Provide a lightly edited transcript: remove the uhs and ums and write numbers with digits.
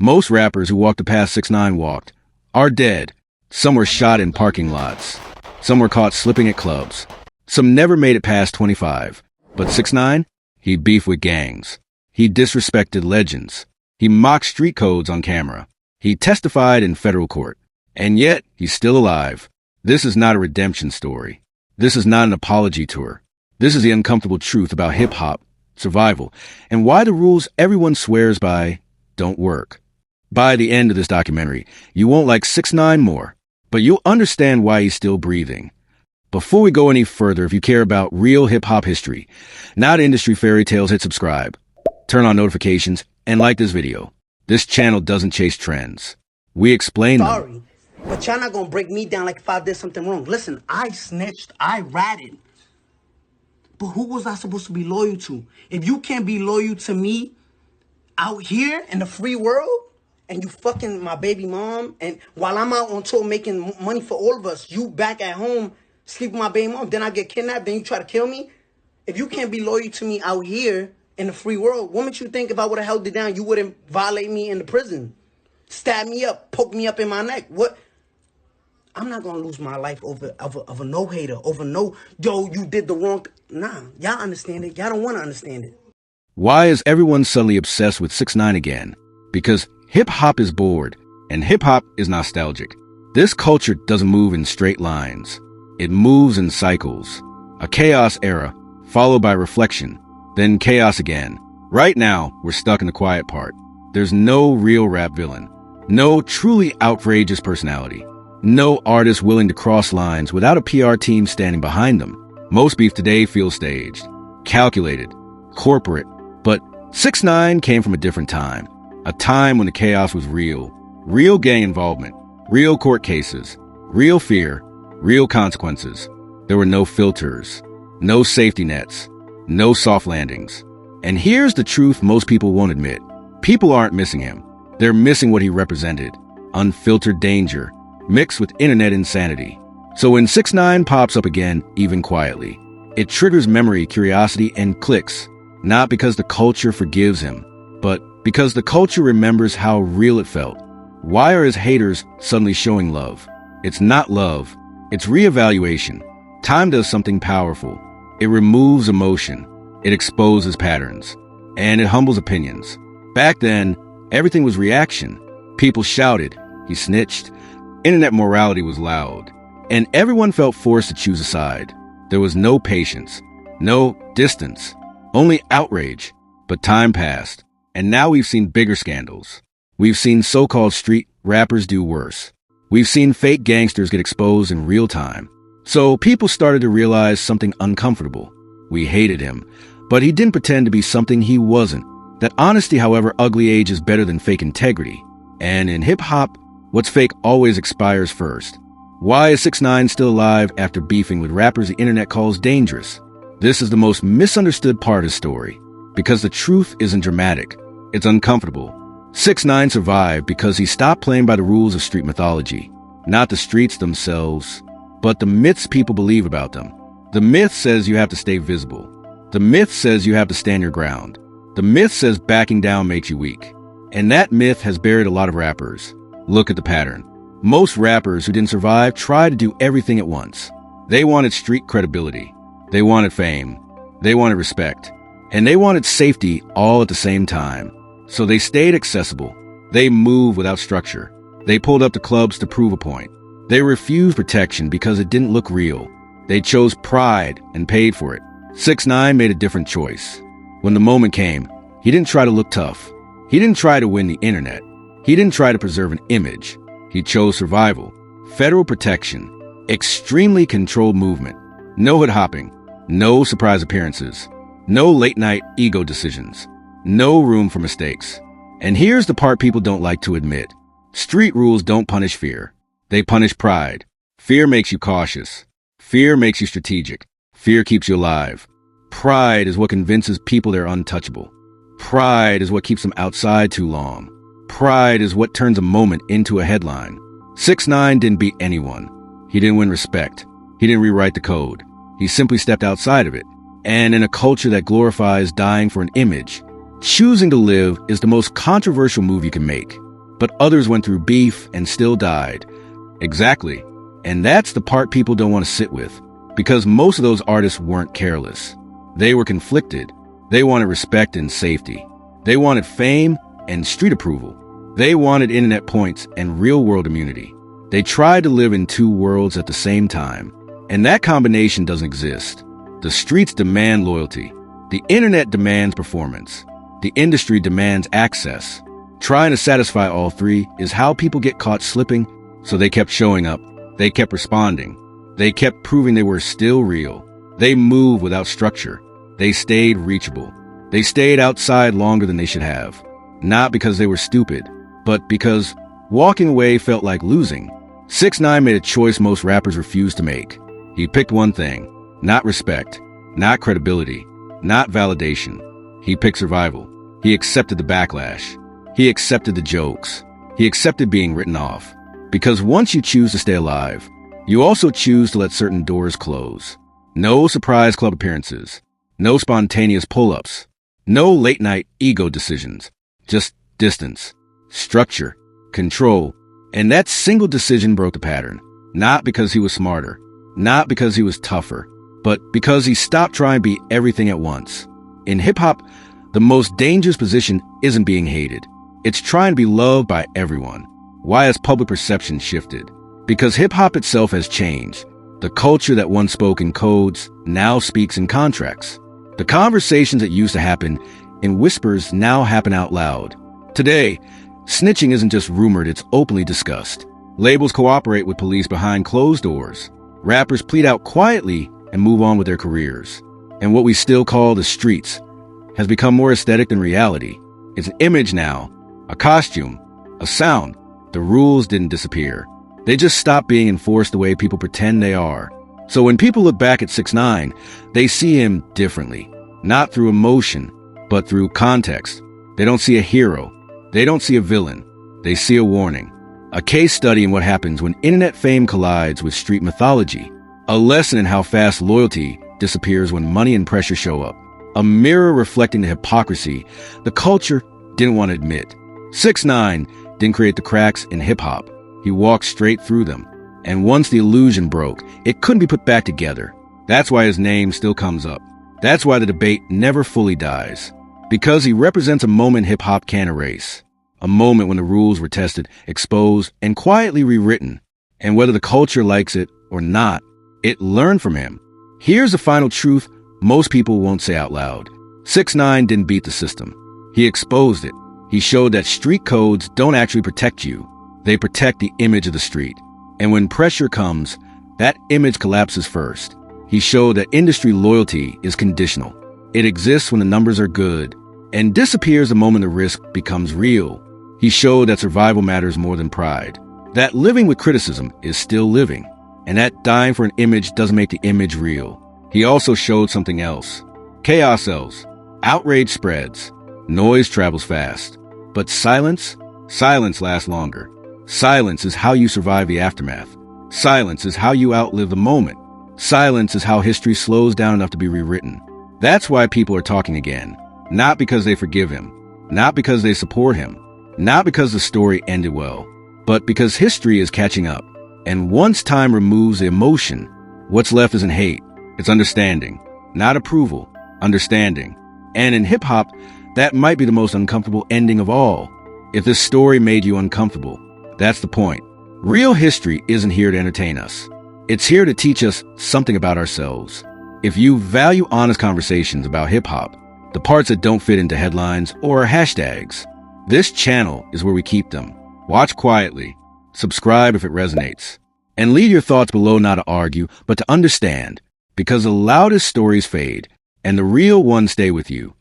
Most rappers who walked the path 6ix9ine walked are dead. Some were shot in parking lots. Some were caught slipping at clubs. Some never made it past 25. But 6ix9ine? He beefed with gangs. He disrespected legends. He mocked street codes on camera. He testified in federal court. And yet, he's still alive. This is not a redemption story. This is not an apology tour. This is the uncomfortable truth about hip-hop, survival, and why the rules everyone swears by don't work. By the end of this documentary, you won't like 6ix9ine more, but you'll understand why he's still breathing. Before we go any further, if you care about real hip-hop history, not industry fairy tales, hit subscribe, turn on notifications, and like this video. This channel doesn't chase trends. We explain them. Sorry, but y'all not gonna break me down like if I did something wrong. Listen, I snitched, I ratted. But who was I supposed to be loyal to? If you can't be loyal to me out here in the free world, and you fucking my baby mom, and while I'm out on tour making money for all of us, you back at home sleep with my baby mom, then I get kidnapped, then you try to kill me? If you can't be loyal to me out here in the free world, what makes you think if I would have held it down, you wouldn't violate me in the prison? Stab me up, poke me up in my neck. What? I'm not gonna lose my life over a no hater, over no, yo, you did the wrong Nah, y'all understand it. Y'all don't want to understand it. Why is everyone suddenly obsessed with 6ix9ine again? Because hip-hop is bored, and hip-hop is nostalgic. This culture doesn't move in straight lines. It moves in cycles. A chaos era, followed by reflection, then chaos again. Right now, we're stuck in the quiet part. There's no real rap villain. No truly outrageous personality. No artist willing to cross lines without a PR team standing behind them. Most beef today feels staged, calculated, corporate. But 6ix9ine came from a different time. A time when the chaos was real. Real gang involvement. Real court cases. Real fear. Real consequences. There were no filters. No safety nets. No soft landings. And here's the truth most people won't admit. People aren't missing him. They're missing what he represented. Unfiltered danger, mixed with internet insanity. So when 6ix9ine pops up again, even quietly, it triggers memory, curiosity, and clicks. Not because the culture forgives him, but because the culture remembers how real it felt. Why are his haters suddenly showing love? It's not love. It's reevaluation. Time does something powerful. It removes emotion. It exposes patterns. And it humbles opinions. Back then, everything was reaction. People shouted. He snitched. Internet morality was loud. And everyone felt forced to choose a side. There was no patience. No distance. Only outrage. But time passed. And now we've seen bigger scandals. We've seen so-called street rappers do worse. We've seen fake gangsters get exposed in real time. So people started to realize something uncomfortable. We hated him, but he didn't pretend to be something he wasn't. That honesty, however ugly, age is better than fake integrity. And in hip-hop, what's fake always expires first. Why is 6ix9ine still alive after beefing with rappers the internet calls dangerous? This is the most misunderstood part of his story. Because the truth isn't dramatic. It's uncomfortable. 6ix9ine survived because he stopped playing by the rules of street mythology. Not the streets themselves, but the myths people believe about them. The myth says you have to stay visible. The myth says you have to stand your ground. The myth says backing down makes you weak. And that myth has buried a lot of rappers. Look at the pattern. Most rappers who didn't survive tried to do everything at once. They wanted street credibility. They wanted fame. They wanted respect. And they wanted safety all at the same time. So they stayed accessible. They moved without structure. They pulled up to clubs to prove a point. They refused protection because it didn't look real. They chose pride and paid for it. 6ix9ine made a different choice. When the moment came, he didn't try to look tough. He didn't try to win the internet. He didn't try to preserve an image. He chose survival, federal protection, extremely controlled movement, no hood hopping, no surprise appearances, no late-night ego decisions, no room for mistakes. And here's the part people don't like to admit. Street rules don't punish fear. They punish pride. Fear makes you cautious. Fear makes you strategic. Fear keeps you alive. Pride is what convinces people they're untouchable. Pride is what keeps them outside too long. Pride is what turns a moment into a headline. 6ix9ine didn't beat anyone. He didn't win respect. He didn't rewrite the code. He simply stepped outside of it. And in a culture that glorifies dying for an image, choosing to live is the most controversial move you can make. but others went through beef and still died. Exactly. And that's the part people don't want to sit with, because most of those artists weren't careless. They were conflicted. They wanted respect and safety. They wanted fame and street approval. They wanted internet points and real-world immunity. They tried to live in two worlds at the same time, and that combination doesn't exist. The streets demand loyalty. The internet demands performance. The industry demands access. Trying to satisfy all three is how people get caught slipping, so they kept showing up. They kept responding. They kept proving they were still real. They moved without structure. They stayed reachable. They stayed outside longer than they should have. Not because they were stupid, but because walking away felt like losing. 6ix9ine made a choice most rappers refuse to make. He picked one thing: not respect, not credibility, not validation. He picked survival. He accepted the backlash. He accepted the jokes. He accepted being written off. Because once you choose to stay alive, you also choose to let certain doors close. No surprise club appearances. No spontaneous pull-ups. No late-night ego decisions. Just distance, structure, control. And that single decision broke the pattern. Not because he was smarter. Not because he was tougher. But because he stopped trying to be everything at once. In hip-hop, the most dangerous position isn't being hated. It's trying to be loved by everyone. Why has public perception shifted? Because hip-hop itself has changed. The culture that once spoke in codes now speaks in contracts. The conversations that used to happen in whispers now happen out loud. Today, snitching isn't just rumored, it's openly discussed. Labels cooperate with police behind closed doors. Rappers plead out quietly and move on with their careers. And what we still call the streets has become more aesthetic than reality. It's an image now, a costume, a sound. The rules didn't disappear. They just stopped being enforced the way people pretend they are. So when people look back at 6ix9ine, they see him differently. Not through emotion, but through context. They don't see a hero. They don't see a villain. They see a warning. A case study in what happens when internet fame collides with street mythology. A lesson in how fast loyalty disappears when money and pressure show up. A mirror reflecting the hypocrisy the culture didn't want to admit. 6ix9ine didn't create the cracks in hip-hop. He walked straight through them. And once the illusion broke, it couldn't be put back together. That's why his name still comes up. That's why the debate never fully dies. Because he represents a moment hip-hop can't erase. A moment when the rules were tested, exposed, and quietly rewritten. And whether the culture likes it or not, it learned from him. Here's the final truth most people won't say out loud. 6ix9ine didn't beat the system. He exposed it. He showed that street codes don't actually protect you. They protect the image of the street. And when pressure comes, that image collapses first. He showed that industry loyalty is conditional. It exists when the numbers are good and disappears the moment the risk becomes real. He showed that survival matters more than pride. That living with criticism is still living. And that dying for an image doesn't make the image real. He also showed something else. Chaos sells. Outrage spreads. Noise travels fast. But silence lasts longer. Silence is how you survive the aftermath. Silence is how you outlive the moment. Silence is how history slows down enough to be rewritten. That's why people are talking again. Not because they forgive him. Not because they support him. Not because the story ended well. But because history is catching up. And once time removes the emotion, what's left isn't hate. It's understanding. Not approval. Understanding. And in hip-hop, that might be the most uncomfortable ending of all. If this story made you uncomfortable, that's the point. Real history isn't here to entertain us. It's here to teach us something about ourselves. If you value honest conversations about hip-hop, the parts that don't fit into headlines or hashtags, this channel is where we keep them. Watch quietly, subscribe if it resonates, and leave your thoughts below, not to argue, but to understand, because the loudest stories fade, and the real ones stay with you.